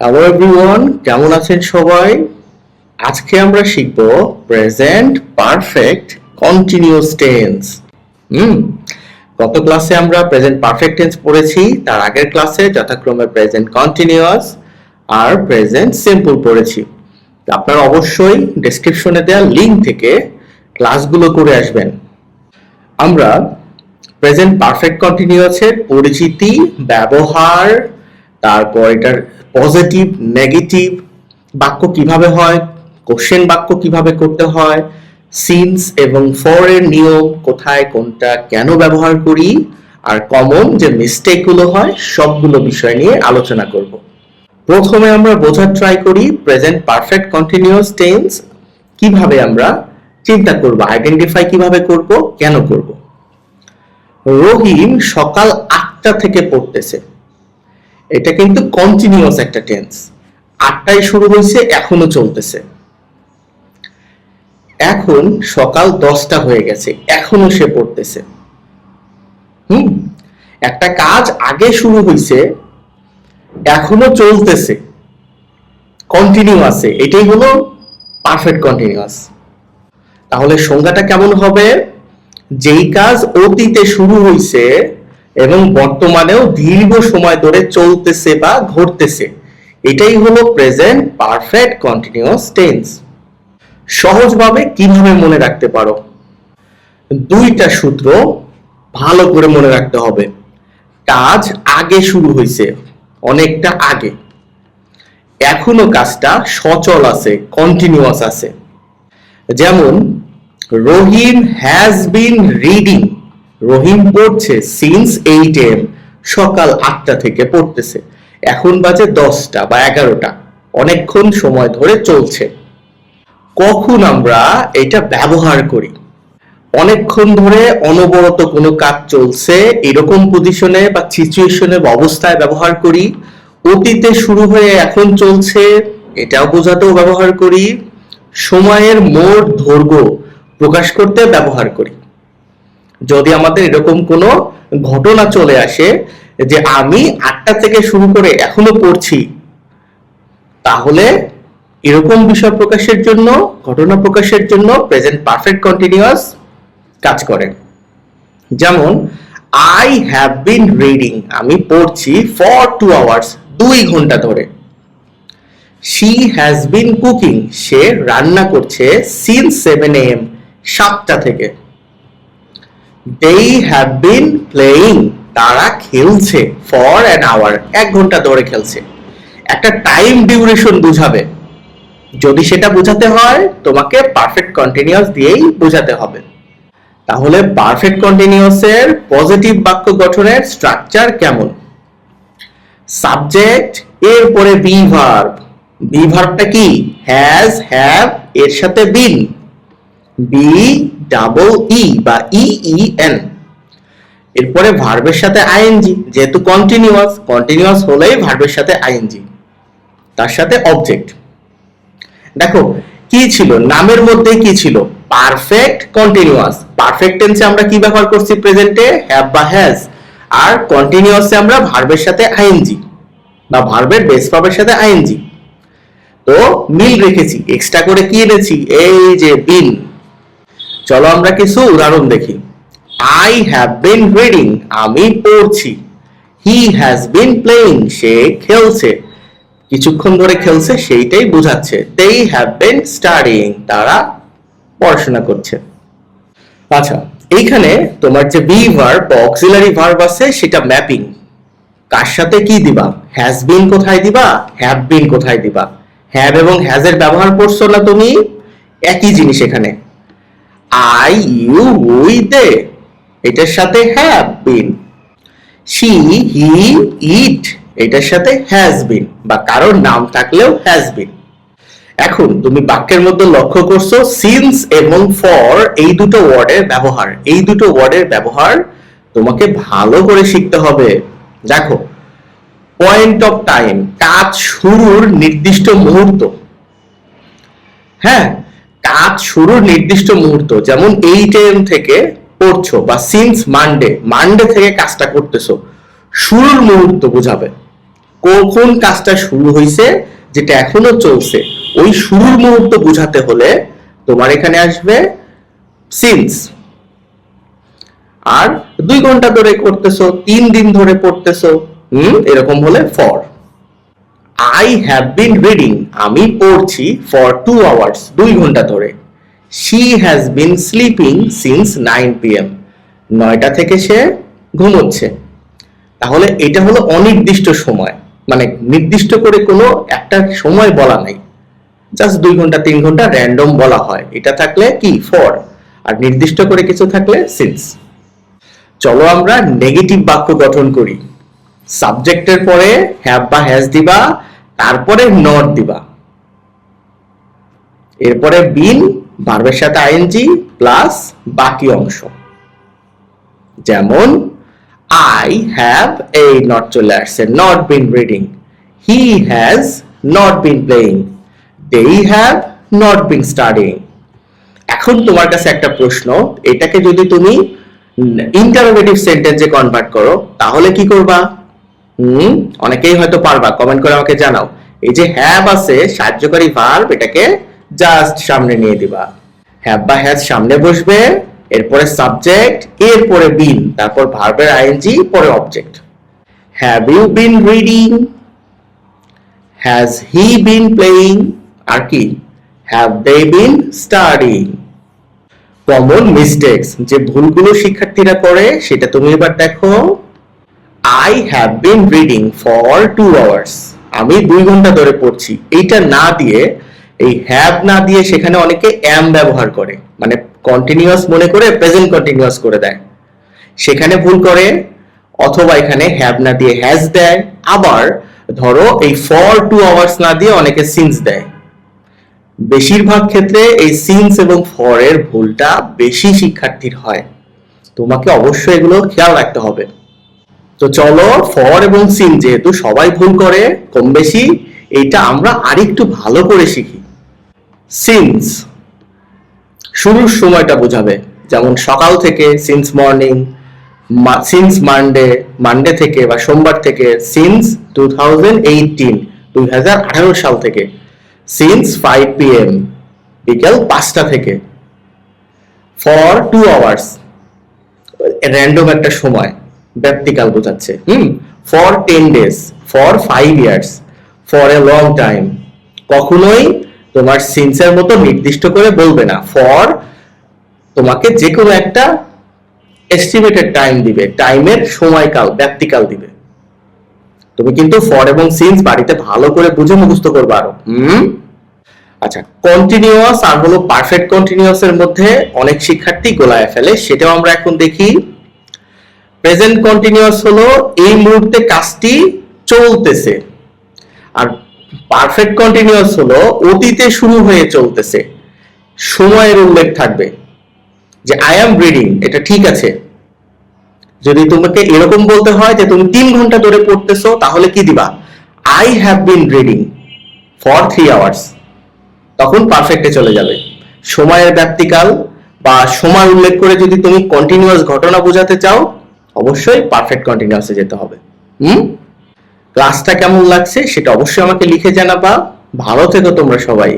Hello everyone, কেমন আছেন সবাই? আজকে আমরা শিখব প্রেজেন্ট পারফেক্ট কন্টিনিউয়াস টেন্স। গত ক্লাসে আমরা প্রেজেন্ট পারফেক্ট টেন্স পড়েছি, তার আগের ক্লাসে যথাক্রমে প্রেজেন্ট কন্টিনিউয়াস আর প্রেজেন্ট সিম্পল পড়েছি। আপনারা অবশ্যই ডেসক্রিপশনে দেওয়া লিংক থেকে ক্লাসগুলো করে আসবেন। আমরা প্রেজেন্ট পারফেক্ট কন্টিনিউয়াসের পরিচিতি, ব্যবহার, তারপর এটার পজিটিভ, নেগেটিভ বাক্য কিভাবে হয়, কোশ্চেন বাক্য কিভাবে করতে হয়, সিন্স এবং ফর এর নিয়ম, কোথায় কোনটা কেন ব্যবহার করি, আর কমন যে মিস্টেক গুলো হয় সবগুলো বিষয় নিয়ে আলোচনা করব। প্রথমে আমরা বোঝার ট্রাই করি প্রেজেন্ট পারফেক্ট কন্টিনিউয়াস টেন্স কিভাবে আমরা চিন্তা করব, আইডেন্টিফাই কিভাবে করব, কেন করব। রহিম সকাল 8টা থেকে পড়তেছে, এটা কিন্তু কন্টিনিউয়াস একটা টেন্স। 8টায় শুরু হয়েছে, এখনো চলতেছে। এখন সকাল 10টা হয়ে গেছে, এখনো সে পড়তেছে। একটা কাজ আগে শুরু হয়েছে, এখনো চলতেছে, কন্টিনিউয়াসে, এটাই হলো পারফেক্ট কন্টিনিউয়াস। তাহলে সংজ্ঞাটা কেমন হবে? যেই কাজ অতীতে শুরু হয়েছে এবং বর্তমানেও দীর্ঘ সময় ধরে চলতেছে বা ঘটতেছে, এটাই হলো প্রেজেন্ট পারফেক্ট কন্টিনিউয়াস টেন্স। সহজভাবে কিভাবে মনে রাখতে পারো? দুইটা সূত্র ভালো করে মনে রাখতে হবে। কাজ আগে শুরু হয়েছে, অনেকটা আগে, এখনো কাজটা সচল আছে, কন্টিনিউয়াস আছে। যেমন রহিম হ্যাজ বিন রিডিং, রহিম পড়ছে সিন্স 8 AM, সকাল 8টা থেকে পড়তেছে, এখন বাজে 10টা বা 11টা, অনেকক্ষণ সময় ধরে চলছে। কখন আমরা এটা ব্যবহার করি? অনেকক্ষণ ধরে অনবরত কোনো কাজ চলছে এরকম পজিশনে বা সিচুয়েশনে বা অবস্থায় ব্যবহার করি। অতীতে শুরু হয়ে এখন চলছে, এটাও বোঝাতেও ব্যবহার করি। সময়ের মোট দৈর্ঘ্য প্রকাশ করতে ব্যবহার করি। যদি আমাদের এরকম কোনো ঘটনা চলে আসে যে আমি 8টা থেকে শুরু করে এখনো পড়ছি, তাহলে এরকম বিষয় প্রকাশের জন্য, ঘটনা প্রকাশের জন্য প্রেজেন্ট পারফেক্ট কন্টিনিউয়াস কাজ করে। যেমন আই হ্যাভ বিন রিডিং, আমি পড়ছি ফর 2 আওয়ার্স, 2 ঘন্টা ধরে। শি হ্যাজ বিন কুকিং, সে রান্না করছে সিন্স 7 AM, 7টা থেকে। দে হ্যাভ বিন প্লেইং, তারা খেলছে ফর অ্যান আওয়ার, 1 ঘন্টা ধরে খেলছে। একটা টাইম ডিউরেশন বুঝাবে। যদি সেটা বোঝাতে হয় তোমাকে পারফেক্ট কন্টিনিউয়াস দিয়েই বোঝাতে হবে। তাহলে পারফেক্ট কন্টিনিউয়াসের পজিটিভ বাক্য গঠনের স্ট্রাকচার কেমন? সাবজেক্ট, এরপরে বি ভার্ব। বি ভার্বটা কি? হ্যাজ, হ্যাভ, এর সাথে বিন, বি ডাবল ই বা ইইএন। এরপরে ভার্বের সাথে আইএনজি, যেহেতু কন্টিনিউয়াস, কন্টিনিউয়াস হলেই ভার্বের সাথে আইএনজি, তার সাথে অবজেক্ট। দেখো কি ছিল, নামের মধ্যে কি ছিল? Perfect continuous. পারফেক্ট টেন্সে আমরা কি ব্যবহার করছি? প্রেজেন্টে হ্যাভ বা হ্যাজ, আর কন্টিনিউয়াসে আমরা ভার্বের সাথে আইএনজি বা ভার্বের বেস ভার্বের সাথে আইএনজি। তো মিল রেখেছি, এক্সট্রা করে কি এনেছি? এই যে বিন। চলো আমরা কিছু উদাহরণ দেখি। আই হ্যাভ বিন রিডিং, আমি পড়ছি। হি হ্যাজ বিন প্লেইং, সে খেলছে, কিছুক্ষণ ধরে খেলছে, সেইটাই বোঝাচ্ছে। দে হ্যাভ বিন স্টাডিং, তারা পড়াশোনা করছে। আচ্ছা, এইখানে তোমার যে বি ভার্ব বা অক্সিলারি ভার্ব আছে, সেটা ম্যাপিং। কার সাথে কি দিবা? হ্যাজ বিন কোথায় দিবা, হ্যাভ বিন কোথায় দিবা? হ্যাভ এবং হ্যাজ এর ব্যবহার করছো না তুমি? একই জিনিস এখানে। আই, ইউ, উই, দে, এটার সাথে হ্যাভ বিন। শি, হি, ইট, এটার সাথে হ্যাজ বিন বা কারোর নাম থাকলেও হ্যাজ বিন। এখন তুমি বাক্যের মধ্যে লক্ষ্য করছো সিন্স এবং ফর এই দুটো ওয়ার্ডের ব্যবহার। এই দুটো ওয়ার্ডের ব্যবহার তোমাকে ভালো করে শিখতে হবে। দেখো, পয়েন্ট অফ টাইম, কাজ শুরুর নির্দিষ্ট মুহূর্ত। হ্যাঁ, কাজ শুরুর নির্দিষ্ট মুহূর্ত, যেমন 8 AM থেকে পড়ছো বা সিন্স মানডে, মানডে থেকে কাজটা করতেছো, শুরুর মুহূর্ত বোঝাবে। কখন কাজটা শুরু হয়েছে, যেটা এখনো চলছে, ওই শুরুর মুহূর্ত বোঝাতে হলে তোমার এখানে আসবে সিন্স। আর 2 ঘন্টা ধরে করতেছো, 3 দিন ধরে পড়তেছো, এরকম হলে for. I have been reading, আমি পড়ছি, ফর 2 আওয়ার্স, 2 ঘন্টা ধরে। She has been sleeping since 9 PM, 9টা থেকে সে ঘুমোচ্ছে। তাহলে এটা হলো অনির্দিষ্ট সময়, মানে নির্দিষ্ট করে কোনো একটা সময় বলা নাই, জাস্ট 2 ঘন্টা 3 ঘন্টা র্যান্ডম বলা হয়। এটা থাকলে কি ফর, আর নির্দিষ্ট করে কিছু থাকলে সিন্স। চলো আমরা নেগেটিভ বাক্য গঠন করি। সাবজেক্টের পরে হ্যাভ বা হ্যাজ দিবা, তারপরে নট দিবা, এরপরে বিন, ভার্বের সাথে আইএনজি প্লাস বাকি অংশ। যেমন I have, এই নট চলে আসছে, not been reading. He has not been playing. They have not been studying. এখন তোমার কাছে একটা প্রশ্ন, এটাকে যদি তুমি ইন্টারোগেটিভ সেন্টেন্সে কনভার্ট করো তাহলে কি করবা? অনেকেই হয়তো পারবা, কমেন্ট করে আমাকে জানাও। এই যে হ্যাভ আছে সাহায্যকারী ভার্ব, এটাকে জাস্ট সামনে নিয়ে দিবা। হ্যাভ বা হ্যাজ সামনে বসবে, এরপরে সাবজেক্ট, এরপরে বিন, তারপর ভার্বের আইএনজি, পরে object. Have you been reading, has he been playing, আর কি have they been studying. Common mistakes, যে ভুলগুলো শিক্ষার্থীরা করে সেটা তুমি এবার দেখো। I have been reading for 2 hours, আমি 2 ঘন্টা ধরে পড়ছি। এইটা না দিয়ে, এই হ্যাভ না দিয়ে সেখানে অনেকে am ব্যবহার করে, মানে কন্টিনিউয়াস মনে করে প্রেজেন্ট কন্টিনিউয়াস করে দেয়, সেখানে ভুল করে। অথবা এখানে হ্যাভ না দিয়ে হ্যাজ দেয়। আবার ধরো এই ফর 2 আওয়ার্স না দিয়ে অনেকে সিন্স দেয়। বেশিরভাগ ক্ষেত্রে এই সিন্স এবং ফর এর ভুলটা বেশি শিক্ষার্থীর হয়, তোমাকে অবশ্যই এগুলো খেয়াল রাখতে হবে। তো চলো, ফর এবং সিন যেহেতু সবাই ভুল করে কম বেশি, এটা আমরা আরেকটু ভালো করে শিখি। সিন্স শুরুর সময়টা বোঝাবে, যেমন সকাল থেকে since morning, since Monday, Monday থেকে বা সোমবার থেকে, সিন্স 2018 সাল থেকে, সিন্স 5 PM, বিকেল 5টা থেকে। ফর 2 আওয়ার্স র্যান্ডম একটা সময়, ব্যক্তিকাল বোঝাচ্ছে। For 10 days, for 5 years, for a long time. কখনোই তোমার সিন্সের মতো নির্দিষ্ট করে বলবে না, ফর তোমাকে যে কোনো একটা এস্টিমেটেড টাইম দিবে, টাইমের সময়কাল, ব্যক্তিকাল দিবে। তুমি কিন্তু ফর এবং সিন্স বাড়িতে ভালো করে বুঝে মুখস্থ করবে আরো। আচ্ছা, কন্টিনিউয়াস আর হলো পারফেক্ট কন্টিনিউয়াস এর মধ্যে অনেক শিক্ষার্থী গোলায় ফেলে, সেটাও আমরা এখন দেখি। প্রেজেন্ট কন্টিনিউয়াস হলো এই মুহূর্তে কাজটি চলতেছে, আর পারফেক্ট কন্টিনিউয়াস হলো অতীতে শুরু হয়ে চলতেছে, সময়ের উল্লেখ থাকবে। যে আই অ্যাম রিডিং, এটা ঠিক আছে। যদি তোমাকে এরকম বলতে হয় যে তুমি 3 ঘন্টা ধরে পড়তেছো, তাহলে কি দিবা? I have been reading for 3 hours, তখন পারফেক্টে চলে যাবে। সময়ের ব্যক্তিকাল বা সময় উল্লেখ করে যদি তুমি কন্টিনিউয়াস ঘটনা বোঝাতে চাও, অবশ্যই পারফেক্ট কন্টিনিউয়াসে যেতে হবে। ক্লাসটা কেমন লাগছে সেটা অবশ্যই আমাকে লিখে জানাবা। ভালো থেকো তোমরা সবাই।